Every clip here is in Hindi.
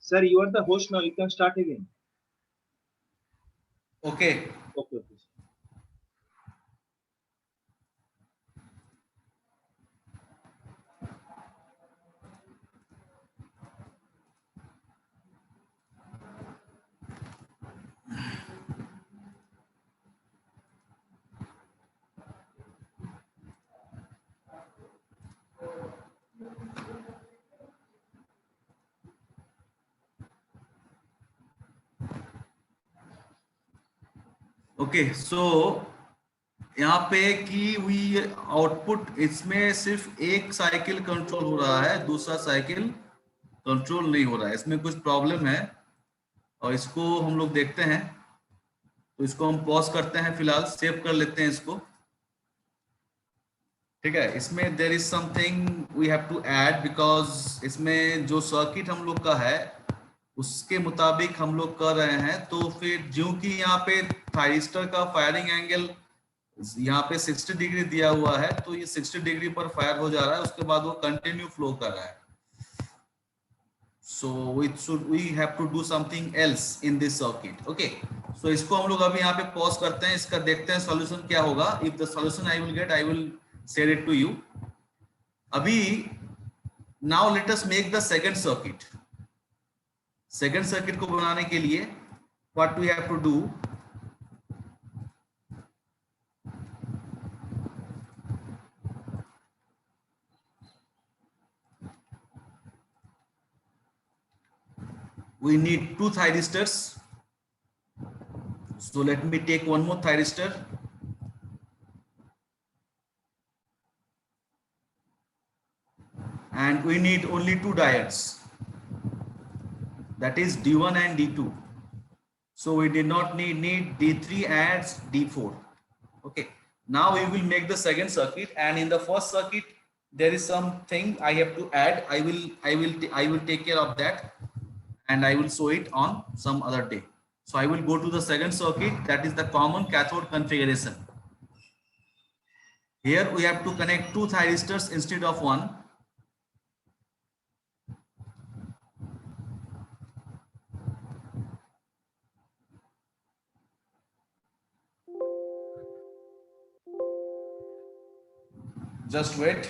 Sir, you are the host now. You can start again. Okay. Okay. Okay so यहाँ पे कि वी आउटपुट इसमें सिर्फ एक साइकिल कंट्रोल हो रहा है, दूसरा साइकिल कंट्रोल नहीं हो रहा है, इसमें कुछ प्रॉब्लम है और इसको हम लोग देखते हैं। तो इसको हम पॉज करते हैं, फिलहाल सेव कर लेते हैं इसको। ठीक है, इसमें there is something we have to add because इसमें जो सर्किट हम लोग का है उसके मुताबिक हम लोग कर रहे हैं। तो फिर जो कि यहाँ पे थायरिस्टर का फायरिंग एंगल यहाँ पे 60 डिग्री दिया हुआ है, तो ये 60 डिग्री पर फायर हो जा रहा है, उसके बाद वो कंटिन्यू फ्लो कर रहा है। सो we have to do something else in this circuit. Okay, so इसको हम लोग अभी यहाँ पे पॉज करते हैं, इसका देखते हैं सॉल्यूशन क्या होगा। if the solution I will get, I will share it to you. अभी now let us make the second circuit. Second circuit को बनाने के लिए what we have to do, we need two thyristors. So let me take one more thyristor and we need only two diodes, that is D1 and D2. So we did not need D3 and D4. Okay, now we will make the second circuit, and in the first circuit there is something I have to add. I will take care of that and I will show it on some other day. So I will go to the second circuit, that is the common cathode configuration. Here we have to connect two thyristors instead of one. Just wait.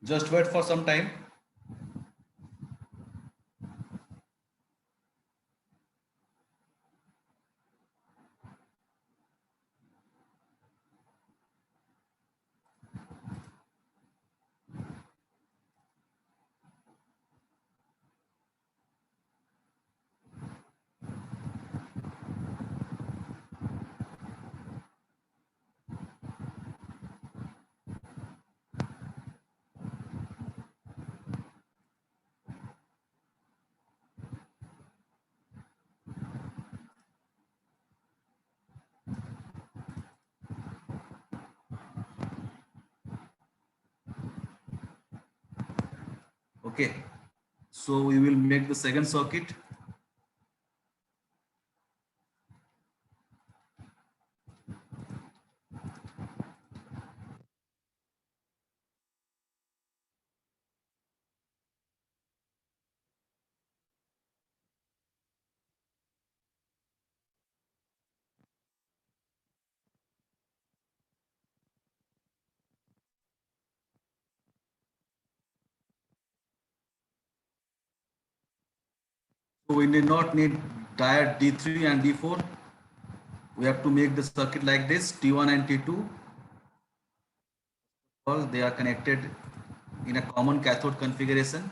Just wait for some time. Okay, so we will make the second circuit. So we did not need diode D3 and D4. We have to make the circuit like this, T1 and T2, because they are connected in a common cathode configuration.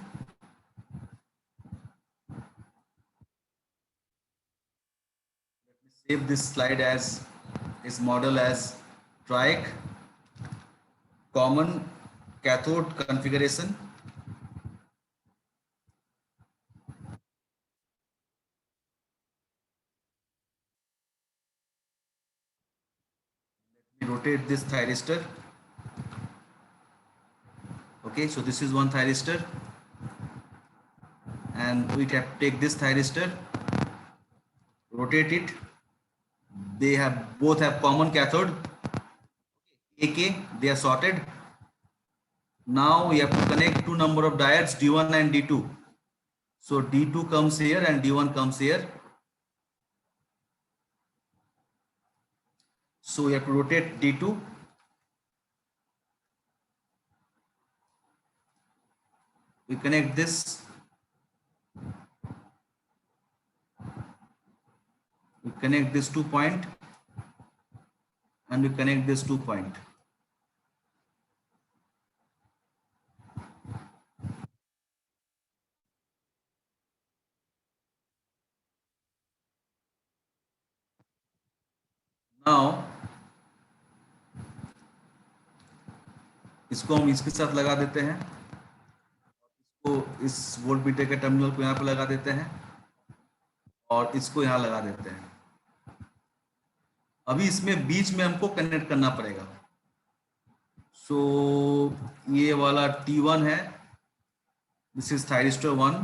Save this slide as is model as TRIAC common cathode configuration. Rotate this thyristor. Okay, so this is one thyristor, and we can take this thyristor, rotate it. They have both have common cathode. AK, they are sorted. Now we have to connect two number of diodes D1 and D2. So D2 comes here and D1 comes here. So we have to rotate D2. We connect this. We connect this 2 point and we connect this 2 point. Now इसको हम इसके साथ लगा देते हैं, इसको इस वोल्टमीटर के टर्मिनल को यहाँ पे लगा देते हैं और इसको यहाँ लगा देते हैं। अभी इसमें बीच में हमको कनेक्ट करना पड़ेगा। सो ये वाला T1 है, this is thyristor 1,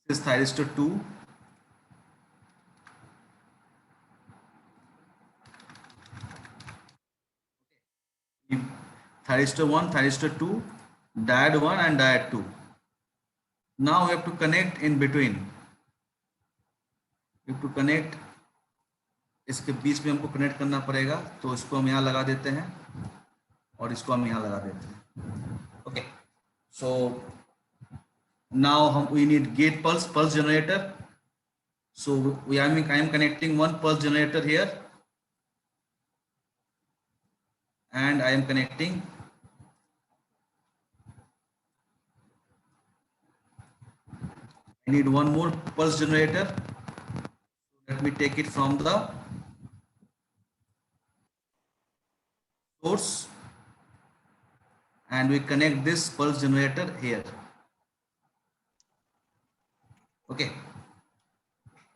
this is thyristor 2, thyristor 1, thyristor 2, diode 1 and diode 2. Now we have to connect in between. We have to connect, इसके बीच में हमको कनेक्ट करना पड़ेगा, तो इसको हम यहाँ लगा देते हैं और इसको हम यहाँ लगा देते हैं। ओके, सो नाउ हम we need gate pulse generator. So I am connecting one pulse generator here and I am connecting I need one more pulse generator. Let me take it from the source and we connect this pulse generator here. Okay,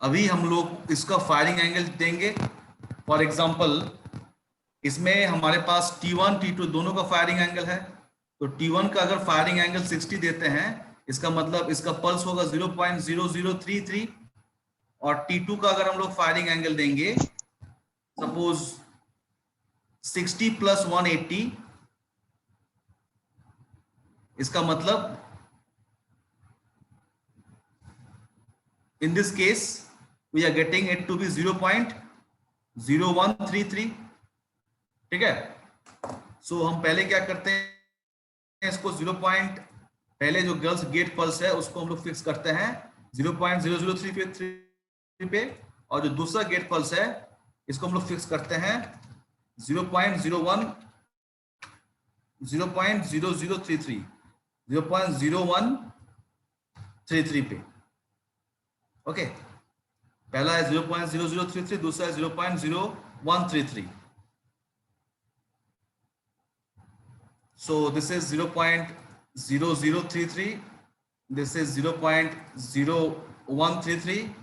अभी हम लोग इसका फायरिंग एंगल देंगे। फॉर एग्जांपल इसमें हमारे पास T1 T2 दोनों का फायरिंग एंगल है, तो T1 का अगर फायरिंग एंगल 60 देते हैं, इसका मतलब इसका पल्स होगा 0.0033 और T2 का अगर हम लोग फायरिंग एंगल देंगे सपोज 60 + 180, इसका मतलब in this case we are getting it to be 0.0133। ठीक है, सो हम पहले क्या करते हैं, इसको पहले जो गर्ल्स गेट पल्स है उसको हम लोग फिक्स करते हैं 0.0033 पे और जो दूसरा गेट पल्स है इसको हम लोग फिक्स करते हैं 0.0133 पे। ओके, पहला है 0.0033, दूसरा है 0.0133। So this is 0.0033, this is 0.0133.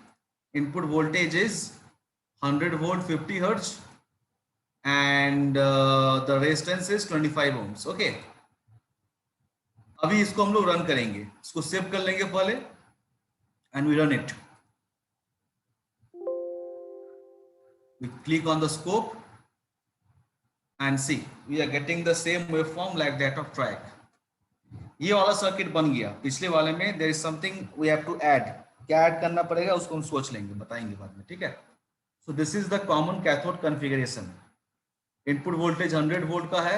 Input voltage is 100 volt 50 hertz and the resistance is 25 ohms. Okay, अभी इसको हम लोग रन करेंगे, इसको सेव कर लेंगे पहले and we run it. We click on the scope and see we are getting the same waveform like that of TRIAC. ये वाला सर्किट बन गया। पिछले वाले में there is something we have to add, क्या ऐड करना पड़ेगा उसको हम सोच लेंगे, बताएंगे बाद में। ठीक है, so this is the common cathode configuration. Input voltage 100 volt का है,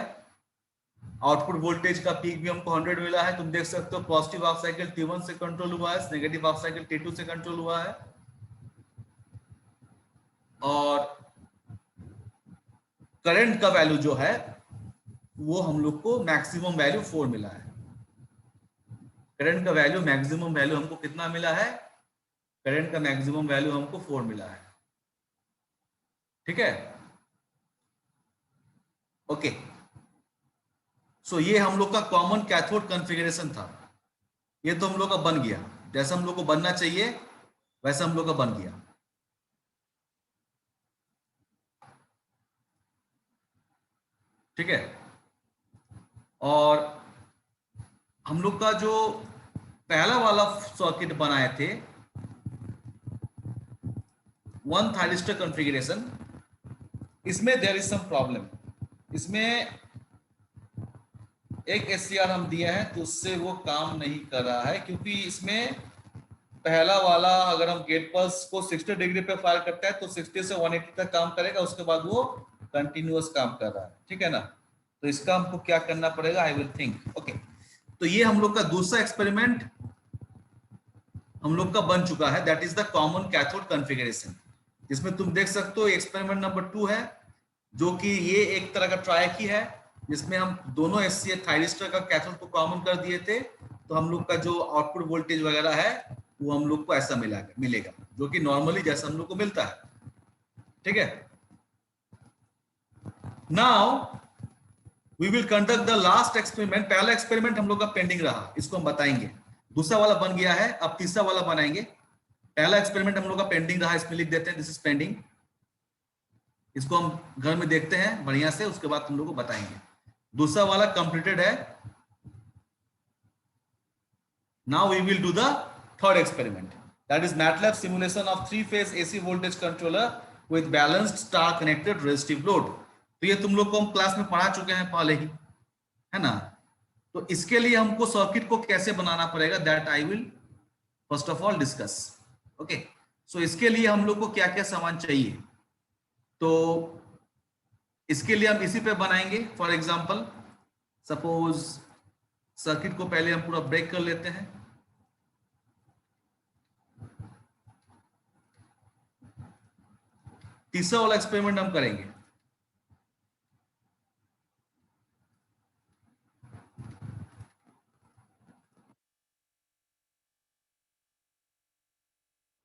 आउटपुट वोल्टेज का पीक भी हमको 100 मिला है। तुम देख सकते हो पॉजिटिव हाफ साइकिल T1 से कंट्रोल हुआ है, नेगेटिव हाफ साइकिल T2 से कंट्रोल हुआ है और करंट का वैल्यू जो है वो हम लोग को मैक्सिमम वैल्यू 4 मिला है। करंट का वैल्यू मैक्सिमम वैल्यू हमको कितना मिला है? करंट का मैक्सिमम वैल्यू हमको 4 मिला है। ठीक है, ओके। सो ये हम लोग का कॉमन कैथोड कॉन्फ़िगरेशन था। ये तो हम लोग का बन गया, जैसा हम लोग को बनना चाहिए वैसा हम लोग का बन गया। ठीक है, और हम लोग का जो पहला वाला सर्किट बनाए थे, वन थायरिस्टर कॉन्फ़िगरेशन, इसमें देयर इज सम प्रॉब्लम। इसमें एक SCR हम दिया है तो उससे वो काम नहीं कर रहा है, क्योंकि इसमें पहला वाला अगर हम गेट पल्स को 60 डिग्री पे फायर करता है तो 60 से 180 तक काम करेगा, उसके बाद वो कंटिन्यूअस काम कर रहा है। ठीक है ना, तो इसका हमको क्या करना पड़ेगा, आई विल थिंक। ओके, तो ये हम लोग का दूसरा एक्सपेरिमेंट हम लोग का बन चुका है, that is the common cathode configuration. जिसमें तुम देख सकते हो एक्सपेरिमेंट नंबर 2 है, जो कि ये एक तरह का ट्राई की है, जिसमें हम दोनों SCR थायरिस्टर का कैथोड को कॉमन कर दिए थे। तो हम लोग का जो आउटपुट वोल्टेज वगैरह है वो हम लोग को ऐसा मिलेगा, जो कि नॉर्मली जैसा हम लोग को मिलता है। ठीक है, now we will conduct the last experiment. पहला एक्सपेरिमेंट हम लोग का पेंडिंग रहा, इसको हम बताएंगे। दूसरा वाला बन गया है, अब तीसरा वाला बनाएंगे। पहला एक्सपेरिमेंट हम लोग का पेंडिंग रहा, इसमें लिख देते हैं दिस इज पेंडिंग। इसको हम घर में देखते हैं बढ़िया से, उसके बाद तुम लोग को बताएंगे। दूसरा वाला कंप्लीटेड है। Now we will do the third experiment, that is MATLAB simulation of 3-phase AC voltage controller with balanced star connected resistive load. तो ये तुम लोग को हम क्लास में पढ़ा चुके हैं पहले ही, है ना। तो इसके लिए हमको सर्किट को कैसे बनाना पड़ेगा, that I will first of all discuss. Okay, so इसके लिए हम लोग को क्या क्या सामान चाहिए, तो इसके लिए हम इसी पे बनाएंगे। फॉर एग्जांपल सपोज सर्किट को पहले हम पूरा ब्रेक कर लेते हैं। तीसरा वाला एक्सपेरिमेंट हम करेंगे।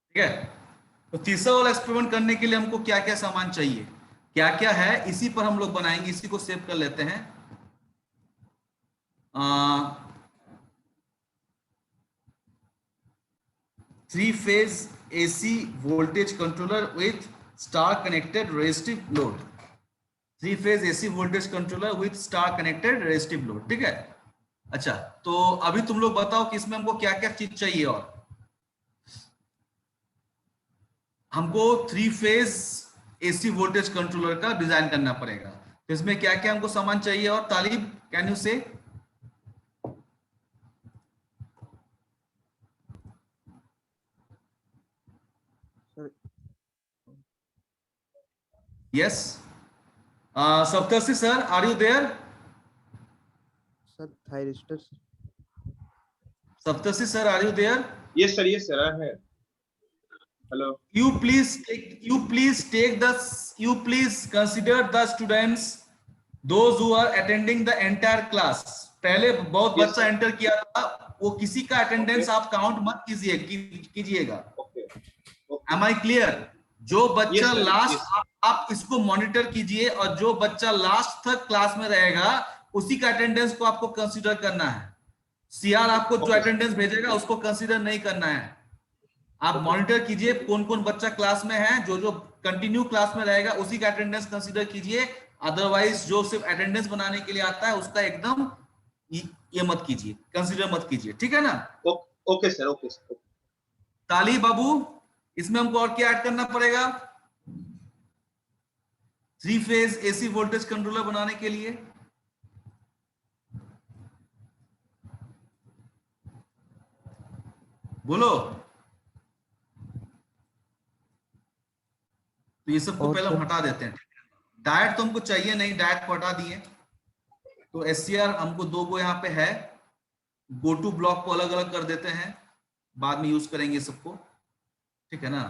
ठीक है, तो तीसरा वाला एक्सपेरिमेंट करने के लिए हमको क्या क्या सामान चाहिए, क्या क्या है, इसी पर हम लोग बनाएंगे। इसी को सेव कर लेते हैं। 3-phase AC voltage controller with star connected resistive load। 3-phase AC voltage controller with star connected resistive load। ठीक है, अच्छा, तो अभी तुम लोग बताओ कि इसमें हमको क्या क्या चीज चाहिए। और हमको 3-phase AC वोल्टेज कंट्रोलर का डिजाइन करना पड़ेगा, तो इसमें क्या क्या हमको सामान चाहिए। और Talib, can you say? Yes, Saptarshi sir, are you there? Sir thyristor. Saptarshi sir, are you there? Yes sir, yes sir, I am here. Hello. You please consider the students, those who are attending the entire class। पहले बहुत Yes, बच्चा sir. एंटर किया था, वो किसी का अटेंडेंस Okay. आप काउंट मत कीजिएगा। Okay. Am I clear? जो बच्चा Yes, sir. Last, Yes. आप इसको मॉनिटर कीजिए, और जो बच्चा लास्ट तक क्लास में रहेगा उसी का अटेंडेंस को आपको कंसीडर करना है। CR आपको जो Okay, sir. अटेंडेंस भेजेगा उसको कंसीडर नहीं करना है। आप मॉनिटर कीजिए कौन कौन बच्चा क्लास में है, जो जो कंटिन्यू क्लास में रहेगा उसी का अटेंडेंस कंसीडर कीजिए। अदरवाइज जो सिर्फ अटेंडेंस बनाने के लिए आता है उसका एकदम ये मत कीजिए, कंसीडर मत कीजिए। ठीक है ना? Okay sir, okay sir. ताली बाबू, इसमें हमको और क्या ऐड करना पड़ेगा 3-phase AC वोल्टेज कंट्रोलर बनाने के लिए? बोलो। तो ये सबको और पहले हम सर? हटा देते हैं। डायट तो हमको चाहिए नहीं, डायट को हटा दिए। तो SCR हमको 2 गो यहाँ पे है, गो टू ब्लॉक को अलग अलग कर देते हैं, बाद में यूज करेंगे सबको। ठीक है ना?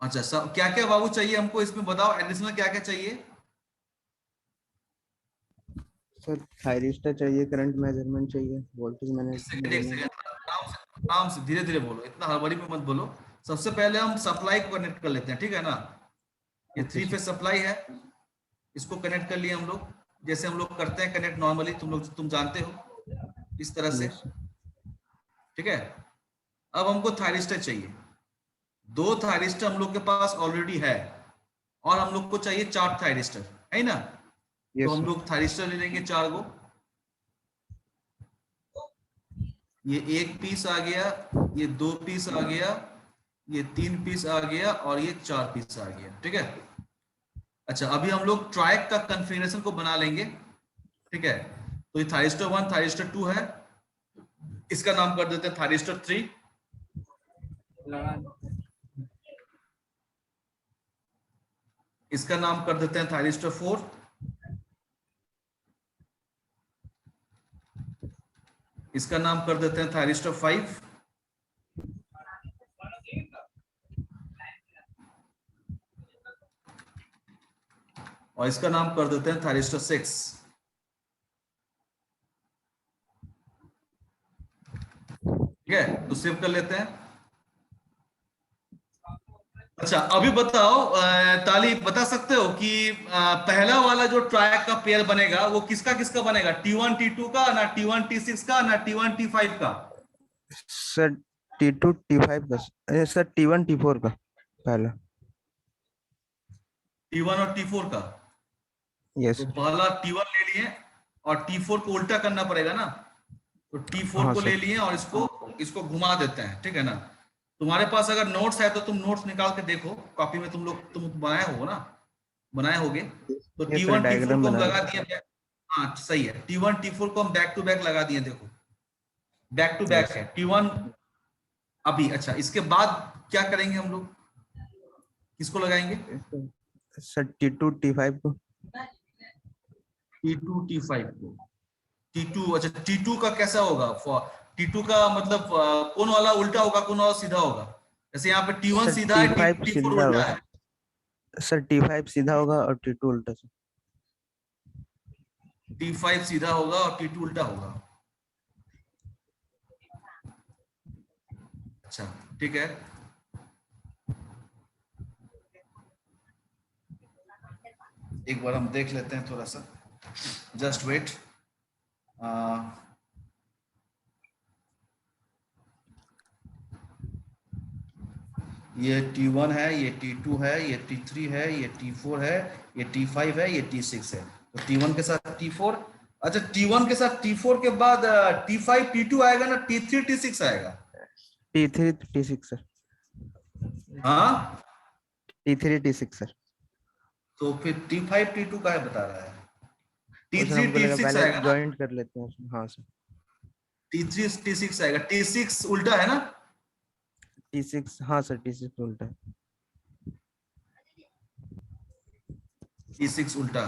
अच्छा, सब क्या क्या बाबू चाहिए हमको इसमें बताओ, एडिशनल क्या क्या चाहिए? सर थायरिस्टर चाहिए, करंट मेजरमेंट चाहिए, वोल्टेज एक मेजरमेंट। सेकंड, आराम से धीरे धीरे बोलो, इतना हड़बड़ी में मत बोलो। सबसे पहले हम सप्लाई को कनेक्ट कर लेते हैं, ठीक है ना? ये ओके 3 सर। फेज सप्लाई है, इसको कनेक्ट कर लिए हम लोग, जैसे हम लोग करते हैं कनेक्ट नॉर्मली, तुम जानते हो इस तरह से। Yes sir. ठीक है, अब हमको थायरिस्टर चाहिए। 2 थायरिस्टर हम लोग के पास ऑलरेडी है, और हम लोग को चाहिए 4 थायरिस्टर, है ना? तो यस हम सर। लोग थायरिस्टर ले लेंगे 4 गो। ये 1 पीस आ गया, ये 2 पीस आ गया, ये 3 पीस आ गया, और ये 4 पीस आ गया। ठीक है, अच्छा अभी हम लोग ट्राइक का कन्फिगरेशन को बना लेंगे। ठीक है, तो ये थायरिस्टर 1 थायरिस्टर 2 है, इसका नाम कर देते हैं थायरिस्टर 3। इसका नाम कर देते हैं थायरिस्टर 4। इसका नाम कर देते हैं थायरिस्टर 5। और इसका नाम कर देते हैं थायरिस्टर 6। ठीक है, तो सेव कर लेते हैं। अच्छा अभी बताओ, ताली बता सकते हो कि पहला वाला जो ट्रैक का पेयर बनेगा वो किसका किसका बनेगा? T1 T2 का, ना T1 T6 का, ना T1 T5 का? सर T2 T5 का, सर T1 T4 का पहला। T1 और T4 का। यस तो सर। पहला T1 ले लिए, और T4 को उल्टा करना पड़ेगा ना, तो T4 हाँ को ले सर। लिए और इसको इसको घुमा देते हैं। ठीक है ना? तुम्हारे पास अगर नोट्स है तो तुम नोट्स निकाल के देखो, कॉपी में तुम बनाए हो ना, बनाए होगे। तो yes sir, T1 T4 diagram को हम बना लगा रहे। दिए। हाँ सही है, T1 T4 को हम बैक टू बैक लगा दिए, देखो बैक टू बैक यस है सर। T1 अभी। अच्छा इसके बाद क्या करेंगे हम लोग, किसको लगाएंगे? सर T2 T5 को। T2 T5 को। T2, अच्छा T2 का कैसा होगा? T2 का मतलब कौन वाला उल्टा होगा, कौन वाला सीधा होगा? जैसे यहाँ पे T1 सर सीधा है, T5 T4 सीधा उल्टा होगा। है। सर T5 सीधा होगा और T2 उल्टा सर। T5 सीधा होगा और T2 उल्टा होगा। अच्छा ठीक है, एक बार हम देख लेते हैं थोड़ा सा, जस्ट वेट। ये T1 है, ये T2 है, ये T3 है, ये T4 है, ये T5 है, ये T6 है। तो T1 के साथ T4। अच्छा T1 के साथ T4 के बाद T5 T2 आएगा ना, T3 T6 आएगा? T3 T6 sir. हाँ, T3 T6 सर। तो फिर T5 T2 का है बता रहा है, और सर T3 हमको लगा T6 पहले आएगा ना? ज्वाइंट कर लेते हैं उसमें। हाँ सर। T3 T6 आएगा, T6 उल्टा है ना? T6, हाँ सर T6 उल्टा है। T6 उल्टा,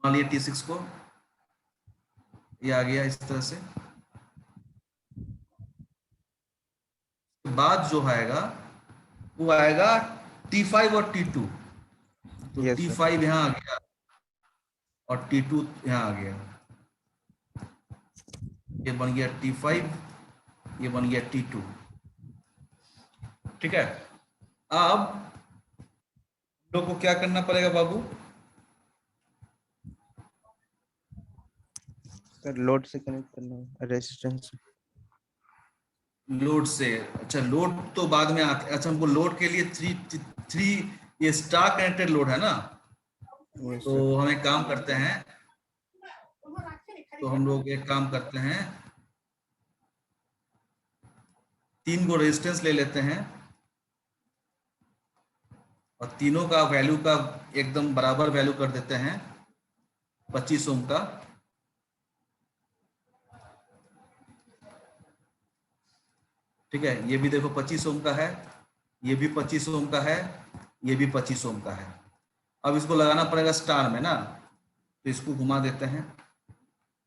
मान लिया T6 को, ये आ गया इस तरह से। बाद जो आएगा वो आएगा T5 और T2। तो यस सर। T5 यहाँ आ गया और T2 यहाँ आ गया, ये बन गया T5, ये बन गया T2। ठीक है, अब लोग को क्या करना पड़ेगा बाबू? सर लोड से कनेक्ट करना है, रेजिस्टेंस से। लोड से, अच्छा लोड तो बाद में आते। अच्छा हमको लोड के लिए थ्री ये स्टार कनेक्टेड लोड है ना? यस तो सर। हम एक काम करते हैं, तो हम लोग एक काम करते हैं, 3 गो रेजिस्टेंस ले लेते हैं, और तीनों का वैल्यू का एकदम बराबर वैल्यू कर देते हैं 25 ओम का। ठीक है, ये भी देखो 25 ओम का है, ये भी 25 ओम का है, ये भी 25 ओम का है। अब इसको लगाना पड़ेगा स्टार में ना, तो इसको घुमा देते हैं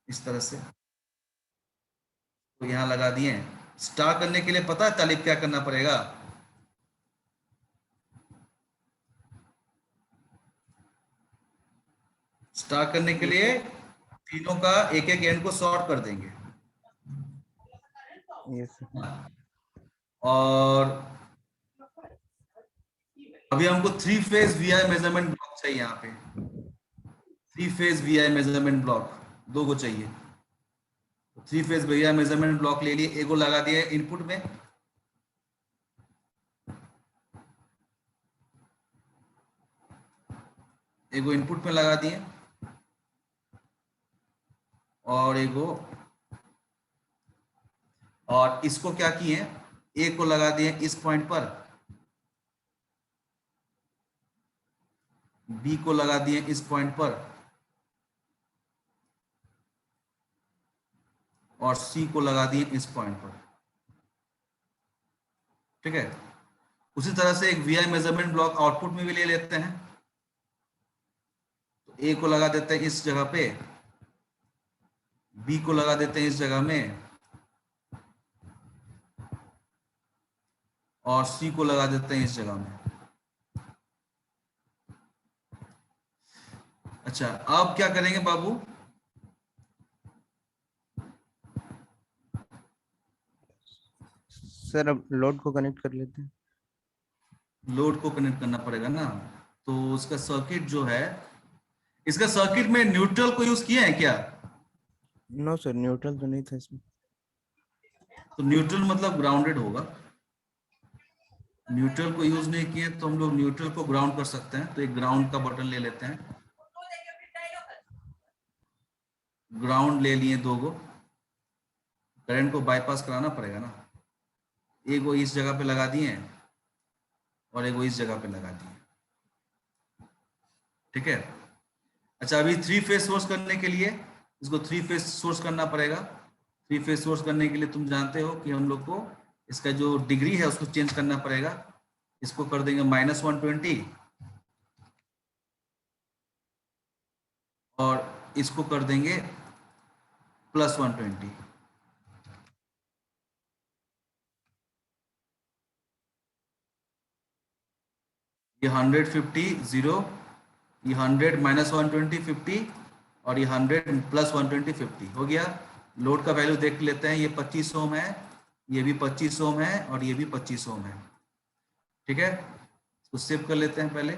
इस तरह से, तो यहाँ लगा दिए। स्टार करने के लिए पता है तालिब क्या करना पड़ेगा? स्टार्ट करने के लिए तीनों का एक एक एंड को शॉर्ट कर देंगे। Yes sir. और अभी हमको 3 फेज वीआई मेजरमेंट ब्लॉक चाहिए। यहाँ पे 3 फेज वीआई मेजरमेंट ब्लॉक 2 को चाहिए। 3 फेज वीआई मेजरमेंट ब्लॉक ले लिए, एगो लगा दिया इनपुट में, एगो इनपुट में लगा दिए और एगो, और इसको क्या किए, ए को लगा दिए इस पॉइंट पर, बी को लगा दिए इस पॉइंट पर और सी को लगा दिए इस पॉइंट पर। ठीक है, उसी तरह से एक वीआई मेजरमेंट ब्लॉक आउटपुट में भी ले लेते हैं। तो ए को लगा देते हैं इस जगह पे, बी को लगा देते हैं इस जगह में और सी को लगा देते हैं इस जगह में। अच्छा, अब क्या करेंगे बाबू, सर अब लोड को कनेक्ट कर लेते हैं। लोड को कनेक्ट करना पड़ेगा ना, तो उसका सर्किट जो है, इसका सर्किट में न्यूट्रल को यूज किया है क्या? नो सर, न्यूट्रल तो नहीं था इसमें। तो न्यूट्रल मतलब ग्राउंडेड होगा। न्यूट्रल को यूज नहीं किए तो हम लोग न्यूट्रल को ग्राउंड कर सकते हैं। तो एक ग्राउंड का बटन ले लेते हैं, ग्राउंड ले लिए 2 गो, करंट को बाईपास कराना पड़ेगा ना। एक वो इस जगह पे लगा दिए और एक वो इस जगह पे लगा दिए। ठीक है, अच्छा अभी 3 फेज सोर्स करने के लिए इसको 3 फेज सोर्स करना पड़ेगा। 3 फेज सोर्स करने के लिए तुम जानते हो कि हम लोग को इसका जो डिग्री है उसको चेंज करना पड़ेगा। इसको कर देंगे -120 और इसको कर देंगे +120। ये 150 0, ये 100 -120 50 और ये 100 +120 50 हो गया। लोड का वैल्यू देख लेते हैं, ये 25 ओम है, ये भी 25 ओम है और ये भी 25 ओम है। ठीक है, इसको सेव कर लेते हैं पहले।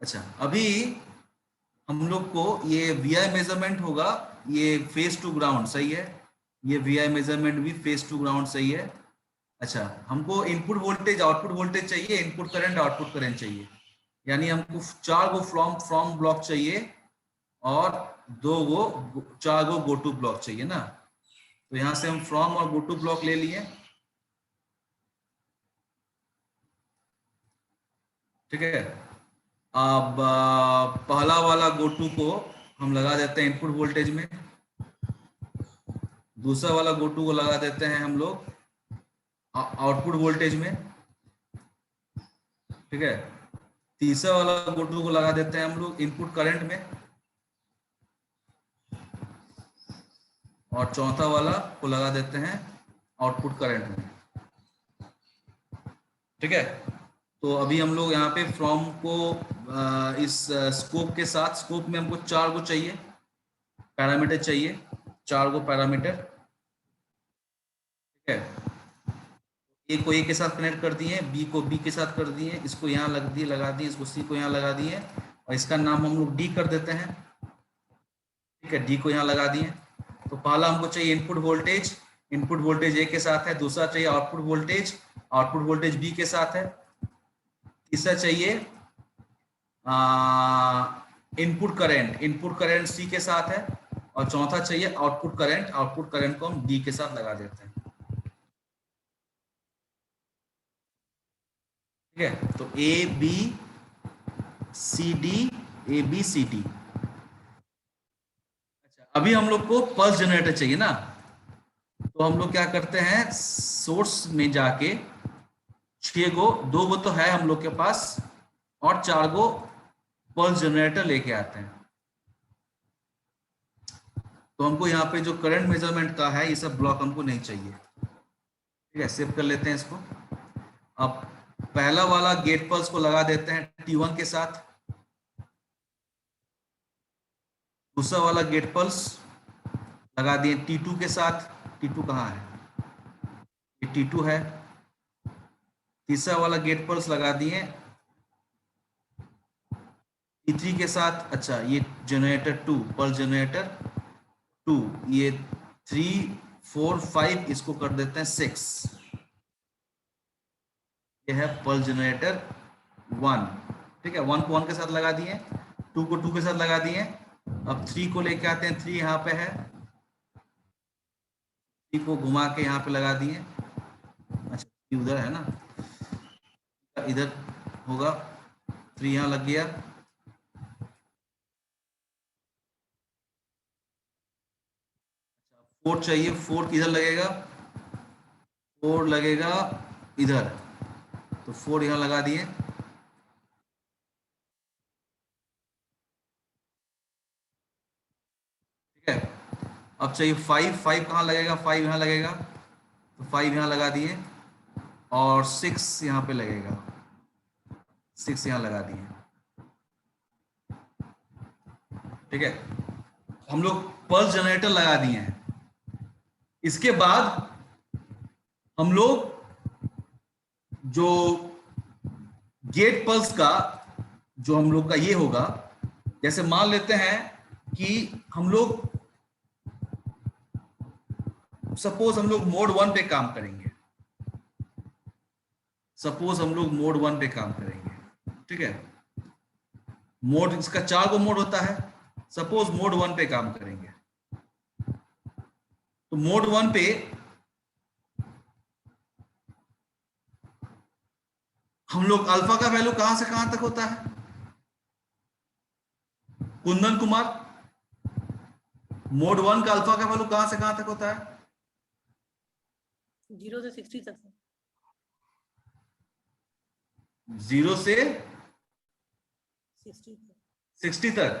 अच्छा, अभी हम लोग को ये वीआई मेजरमेंट होगा, ये फेज टू ग्राउंड सही है, ये वीआई मेजरमेंट भी फेज टू ग्राउंड सही है। अच्छा, हमको इनपुट वोल्टेज आउटपुट वोल्टेज चाहिए, इनपुट करंट आउटपुट करंट चाहिए, यानी हमको 4 गो फ्रॉम ब्लॉक चाहिए और 4 गो गो टू ब्लॉक चाहिए ना। तो यहां से हम फ्रॉम और गो टू ब्लॉक ले लिए। ठीक है, अब पहला वाला गो टू को हम लगा देते हैं इनपुट वोल्टेज में, दूसरा वाला गो टू को लगा देते हैं हम लोग आउटपुट वोल्टेज में। ठीक है, तीसरा वाला गो टू को लगा देते हैं हम लोग इनपुट करंट में और चौथा वाला को लगा देते हैं आउटपुट करंट में। ठीक है, तो अभी हम लोग यहाँ पे फ्रॉम को इस स्कोप के साथ, स्कोप में हमको 4 गो चाहिए, पैरामीटर चाहिए, 4 गो पैरामीटर। ठीक है, ए को ए के साथ कनेक्ट कर दिए, बी को बी के साथ कर दिए, इसको यहाँ लगा दिए, इसको सी को यहाँ लगा दिए और इसका नाम हम लोग डी कर देते हैं। ठीक है, डी को यहाँ लगा दिए। तो पहला हमको चाहिए input voltage, input voltage A के साथ है। दूसरा चाहिए output voltage, output voltage B के साथ है। तीसरा चाहिए input current, input current C के साथ है। और चौथा चाहिए आउटपुट करंट, आउटपुट करंट को हम डी के साथ लगा देते हैं। ठीक है, तो A B C D, A B C D. अच्छा, अभी हम लोग को पल्स जनरेटर चाहिए ना, तो हम लोग क्या करते हैं, सोर्स में जाके 6 गो, 2 गो तो है हम लोग के पास और 4 गो पल्स जनरेटर लेके आते हैं। तो हमको यहाँ पे जो करंट मेजरमेंट का है ये सब ब्लॉक हमको नहीं चाहिए। ठीक है, सेव कर लेते हैं इसको। अब पहला वाला गेट पल्स को लगा देते हैं T1 के साथ। दूसरा वाला गेट पल्स लगा दिए T2 के साथ। T2 कहाँ है? ये T2 है। तीसरा वाला गेट पल्स लगा दिए T3 के साथ। अच्छा, ये जनरेटर 2, पल्स जनरेटर 2, ये 3 4 5, इसको कर देते हैं 6। ये है पल्स जनरेटर 1। ठीक है, 1 को 1 के साथ लगा दिए, 2 को 2 के साथ लगा दिए। अब 3 को लेके आते हैं, 3 यहाँ पे है, 3 को घुमा के यहाँ पे लगा दिए। अच्छा, 3 उधर है ना, इधर होगा, 3 यहाँ लग गया। 4 चाहिए, 4 किधर लगेगा? 4 लगेगा इधर, तो 4 यहाँ लगा दिए। ठीक है, अब चाहिए 5, 5 कहाँ लगेगा? 5 यहाँ लगेगा, तो 5 यहाँ लगा दिए, और 6 यहाँ पे लगेगा, 6 यहाँ लगा दिए। ठीक है, हम लोग पल्स जनरेटर लगा दिए हैं। इसके बाद हम लोग जो गेट पल्स का जो हम लोग का ये होगा, जैसे मान लेते हैं कि हम लोग सपोज हम लोग मोड 1 पे काम करेंगे, सपोज हम लोग मोड 1 पे काम करेंगे। ठीक है, मोड, इसका 4 को मोड होता है। सपोज मोड 1 पे काम करेंगे, तो मोड 1 पे हम लोग अल्फा का वैल्यू कहां से कहां तक होता है? कुंदन कुमार, मोड 1 का अल्फा का वैल्यू कहां से कहां तक होता है? 0 से 60 तक। 0 से 60 तक। 60 तक।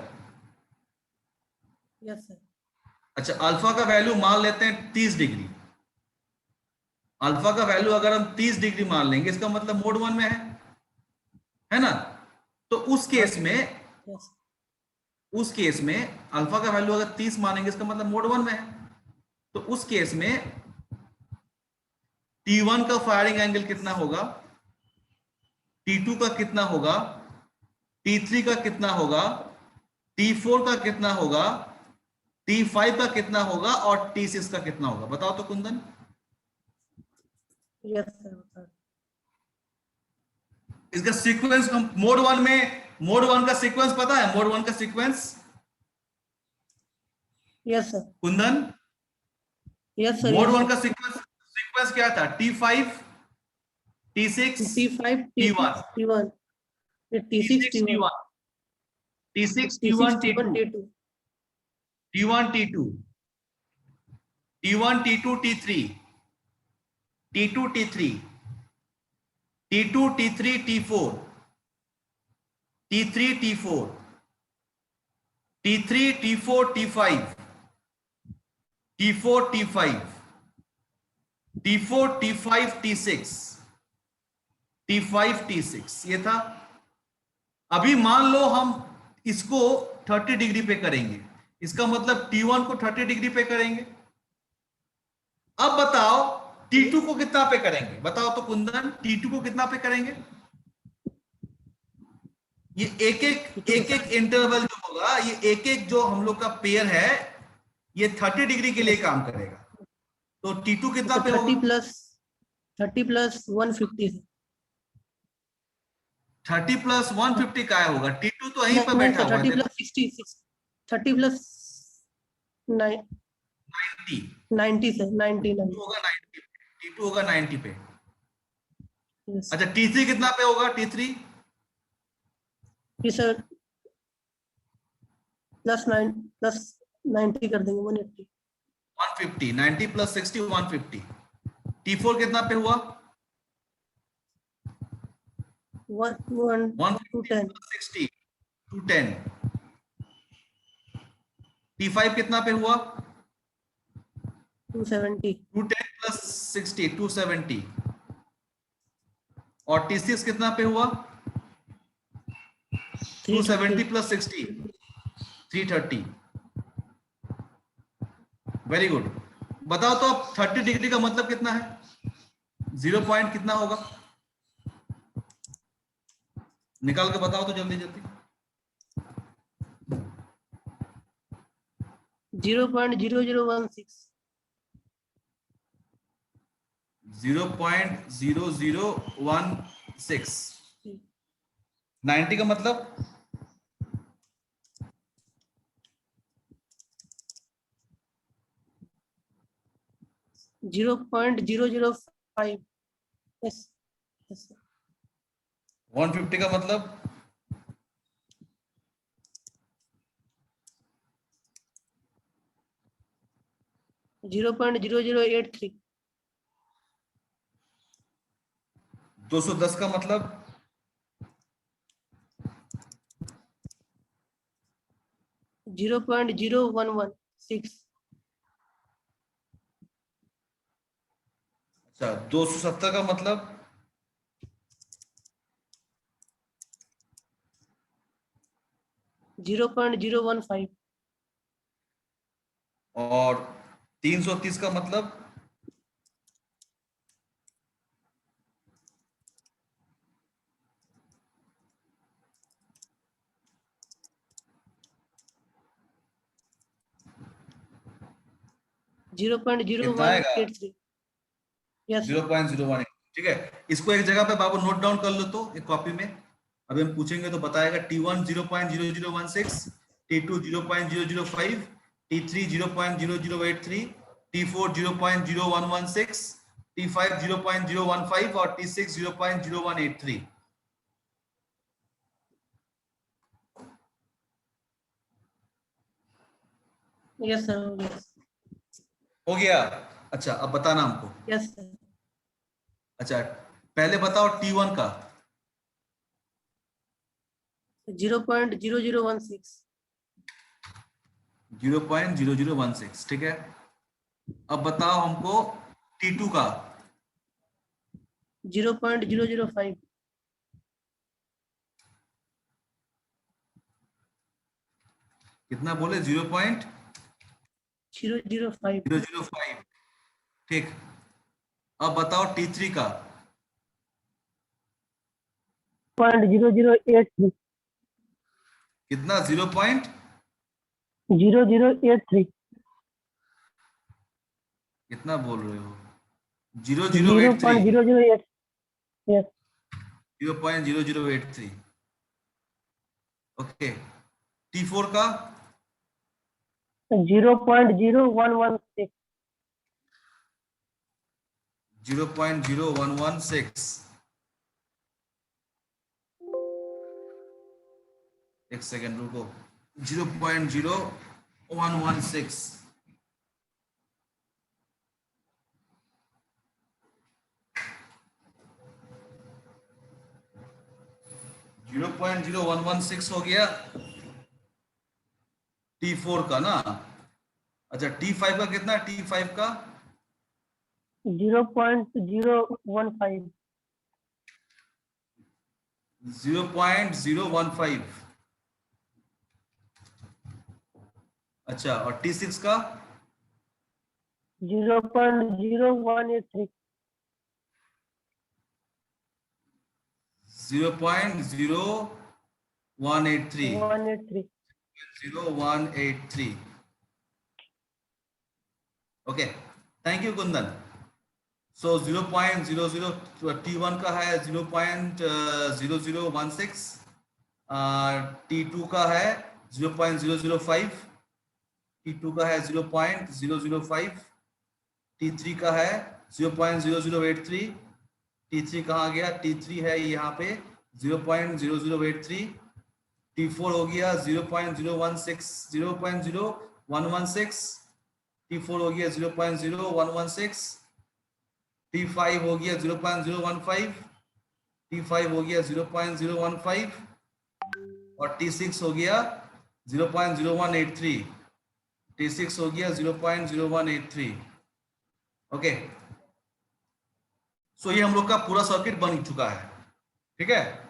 Yes sir. अच्छा, अल्फा का वैल्यू मान लेते हैं 30 डिग्री। अल्फा का वैल्यू अगर हम 30 डिग्री मान लेंगे, इसका मतलब मोड 1 में है ना? तो उस केस में, यस। उस केस में अल्फा का वैल्यू अगर 30 मानेंगे, इसका मतलब मोड 1 में है। तो उस केस में T1 का फायरिंग एंगल कितना होगा, T2 का कितना होगा, T3 का कितना होगा, T4 का कितना होगा, T5 का कितना होगा, और T6 का कितना होगा? बताओ तो कुंदन। Yes sir. इसका सीक्वेंस हम मोड 1 में, मोड 1 का सीक्वेंस पता है? मोड 1 का sequence yes sir. Kundan, yes sir. Mode 1 का सीक्वेंस क्या था? T5 T6 T5 T1, T1 T6 T1 T6 T1 T2 T2 T1 T2 T1 T2 T3 T2 T3 T2 T3 T4 T3 T4 T3 T4 T5 T4 T5 T4 T5 T6 T5 T6, ये था। अभी मान लो हम इसको 30 डिग्री पे करेंगे, इसका मतलब T1 को 30 डिग्री पे करेंगे। अब बताओ T2 को कितना पे करेंगे? बताओ तो कुंदन, T2 को कितना पे करेंगे? ये एक एक इंटरवल जो होगा, ये एक एक जो हम लोग का पेयर है, ये 30 डिग्री के लिए काम करेगा। तो T2 कितना पे होगा? 30 प्लस 150 है। 30 प्लस 150 का होगा? T2 तो यहीं पर नहीं बैठा सर, हुआ है। 30 प्लस 60, 30 प्लस 90 90 से 90 होगा 90 पे, T2 होगा 90 पे। यस अच्छा, T3 कितना पे होगा? T3 सर प्लस 90 कर देंगे, 180। 150, 90 प्लस 60 150। T4 कितना पे हुआ? 210 60 210। T5 कितना पे हुआ? 270 210 प्लस 60 270। और T6 कितना पे हुआ? 270 प्लस 60 330। Very good. बताओ तो अब 30 डिग्री का मतलब कितना है? 0 पॉइंट कितना होगा? निकाल के बताओ तो जल्दी जल्दी। 0.0016। 0.0016। 90 का मतलब? 0.005। Yes yes. 150 का मतलब? 0.0083। 210 का मतलब? 0.0116। अच्छा, 270 का मतलब? 0.015। और 330 का मतलब? 0.0183। यस 0.01। ठीक है, इसको एक जगह पे बाबू नोट डाउन कर लो तो एक कॉपी में। अभी हम पूछेंगे तो बताएगा। T1 0.0016, T2 0.005, T3 0.0083, T4 0.0116, T5 0.015 और T6 0.0183। यस सर यस हो गया? अच्छा, अब बताना हमको। Yes sir. अच्छा, पहले बताओ T1 का। 0.0016। 0.0016। ठीक है, अब बताओ हमको T2 का। 0.005। कितना बोले? 0.005। 005। ठीक, अब बताओ T3 का। 0.0083। कितना? 0.0083। 0083। कितना बोल रहे हो? 0083। 0.008। यस 0.0083। ओके, T4 का? 0.0116। 0.0116। एक सेकेंड रुको। 0.0116। 0.0116 हो गया T4 का ना। अच्छा, T5 का कितना? T5 का 0.015। 0.015। अच्छा, और T6 का 0.0183। 0.0183। 183। 0183। Okay, thank you Kundan. So 0.00 T1 का है 0.0016, T2 का है 0.005, T2 का है 0.005, T3 का है 0.0083, T3 कहाँ गया? T3 है यहाँ पे 0.0083, T4 हो गया 0.016, 0.0116, T4 हो गया 0.0116, T5 हो गया 0.015, T5 हो गया 0.015 और T6 हो गया 0.0183। T6 हो गया 0.0183। ओके, सो ये हम लोग का पूरा सर्किट बन चुका है। ठीक है,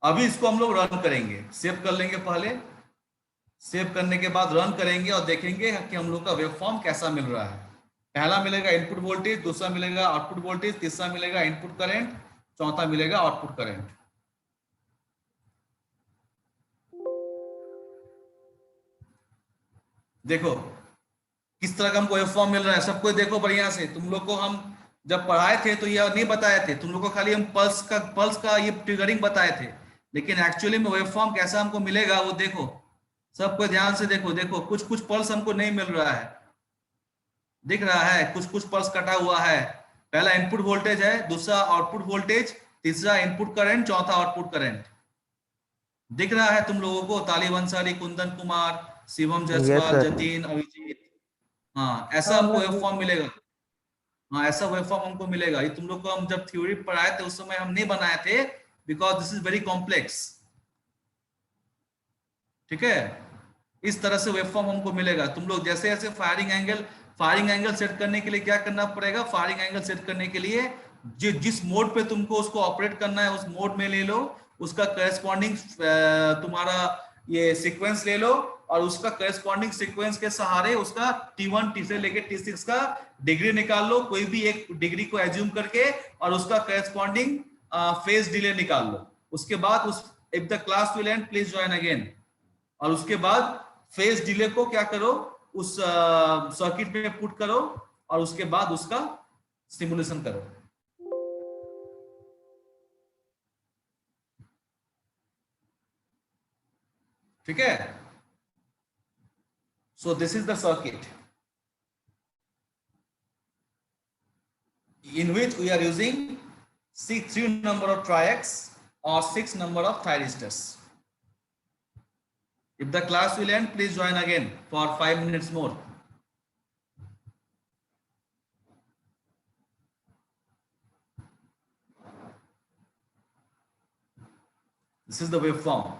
अभी इसको हम लोग रन करेंगे। सेव कर लेंगे पहले, सेव करने के बाद रन करेंगे और देखेंगे कि हम लोग का वेव फॉर्म कैसा मिल रहा है। पहला मिलेगा इनपुट वोल्टेज, दूसरा मिलेगा आउटपुट वोल्टेज, तीसरा मिलेगा इनपुट करंट, चौथा मिलेगा आउटपुट करंट। देखो किस तरह का हमको वेव फॉर्म मिल रहा है सबको। देखो बढ़िया से, तुम लोग को हम जब पढ़ाए थे तो यह नहीं बताए थे, तुम लोग को खाली हम पल्स का ये ट्रिगरिंग बताए थे, लेकिन एक्चुअली में वेव फॉर्म कैसा हमको मिलेगा वो देखो। सबको ध्यान से देखो, देखो कुछ कुछ पल्स हमको नहीं मिल रहा है, दिख रहा है कुछ कुछ पल्स कटा हुआ है। पहला इनपुट वोल्टेज है, दूसरा आउटपुट वोल्टेज, तीसरा इनपुट करंट, चौथा आउटपुट करंट। दिख रहा है तुम लोगों को? तालिब अंसारी, कुंदन कुमार, शिवम जायसवाल, sir. जतीन, अभिजीत। हाँ ऐसा हमको वेव फॉर्म मिलेगा। हाँ ऐसा वेव फॉर्म हमको मिलेगा। ये तुम लोग को हम जब थ्योरी पढ़ाए थे उस समय हम नहीं बनाए थे, because this is very complex. ठीक है, इस तरह से वेव फॉर्म हमको मिलेगा। तुम लोग जैसे जैसे फायरिंग एंगल सेट करने के लिए क्या करना पड़ेगा? फायरिंग एंगल सेट करने के लिए जिस मोड पे तुमको उसको ऑपरेट करना है उस मोड में ले लो, उसका करस्पॉन्डिंग तुम्हारा ये सीक्वेंस ले लो, और उसका करस्पॉन्डिंग सीक्वेंस के सहारे उसका T1 से लेके T6 का डिग्री निकाल लो, कोई भी एक डिग्री को एज्यूम करके, और उसका करस्पॉन्डिंग फेज डिले निकाल लो। उसके बाद उस if the class will and please join again, और उसके बाद फेज डिले को क्या करो, उस सर्किट में पुट करो, और उसके बाद उसका सिमुलेशन करो। ठीक है, so this is the circuit in which we are using 3 number of triacs or 6 number of thyristors. If the class will end, please join again for 5 minutes more. This is the waveform.